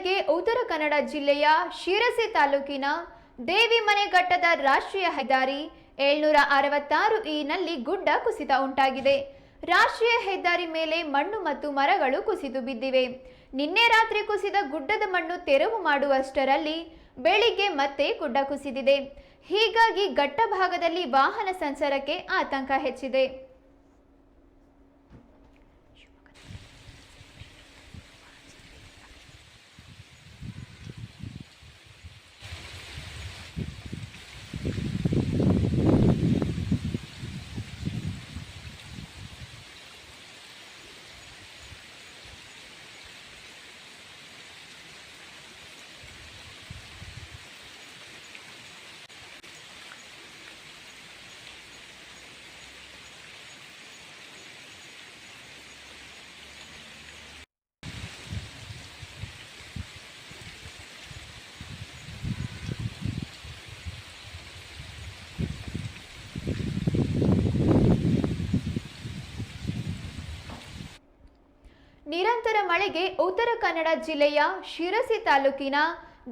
ಮಳೆಗೆ ಉತ್ತರ ಕನ್ನಡ ಜಿಲ್ಲೆಯ ಶಿರಸಿ ತಾಲೂಕಿನ ದೇವಿಮನೆ ಘಟ್ಟದ ರಾಷ್ಟ್ರೀಯ ಹೆದ್ದಾರಿ 766 ನಲ್ಲಿ ಗುಡ್ಡ ಕುಸಿತ ಉಂಟಾಗಿದೆ. ರಾಷ್ಟ್ರೀಯ ಹೆದ್ದಾರಿ ಮೇಲೆ ಮಣ್ಣು ಮತ್ತು ಮರಗಳು ಕುಸಿದು ಬಿದ್ದಿವೆ. ನಿನ್ನೆ ರಾತ್ರಿ ಕುಸಿದ ಗುಡ್ಡದ ಮಣ್ಣು ತೆರವು ಮಾಡುವಷ್ಟರಲ್ಲಿ ಬೆಳಿಗ್ಗೆ ಮತ್ತೆ ಗುಡ್ಡ ಕುಸಿದಿದೆ. ಹೀಗಾಗಿ ಘಟ್ಟ ಭಾಗದಲ್ಲಿ ವಾಹನ ಸಂಚಾರಕ್ಕೆ ಆತಂಕ ಹೆಚ್ಚಿದೆ. ನಿರಂತರ ಮಳೆಗೆ ಉತ್ತರ ಕನ್ನಡ ಜಿಲ್ಲೆಯ ಶಿರಸಿ ತಾಲೂಕಿನ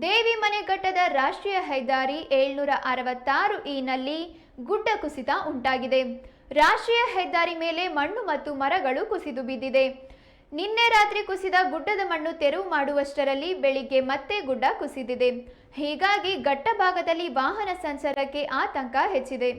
ದೇವಿಮನೆ ಘಟ್ಟದ ರಾಷ್ಟ್ರೀಯ ಹೆದ್ದಾರಿ 766 ನಲ್ಲಿ ಗುಡ್ಡ ಕುಸಿತ ಉಂಟಾಗಿದೆ. ರಾಷ್ಟ್ರೀಯ ಹೆದ್ದಾರಿ ಮೇಲೆ ಮಣ್ಣು ಮತ್ತು ಮರಗಳು ಕುಸಿದು ಬಿದ್ದಿದೆ. ನಿನ್ನೆ ರಾತ್ರಿ ಕುಸಿದ ಗುಡ್ಡದ ಮಣ್ಣು ತೆರವು ಮಾಡುವಷ್ಟರಲ್ಲಿ ಬೆಳಿಗ್ಗೆ ಮತ್ತೆ ಗುಡ್ಡ ಕುಸಿದಿದೆ. ಹೀಗಾಗಿ ಘಟ್ಟ ಭಾಗದಲ್ಲಿ ವಾಹನ ಸಂಚಾರಕ್ಕೆ ಆತಂಕ ಹೆಚ್ಚಿದೆ.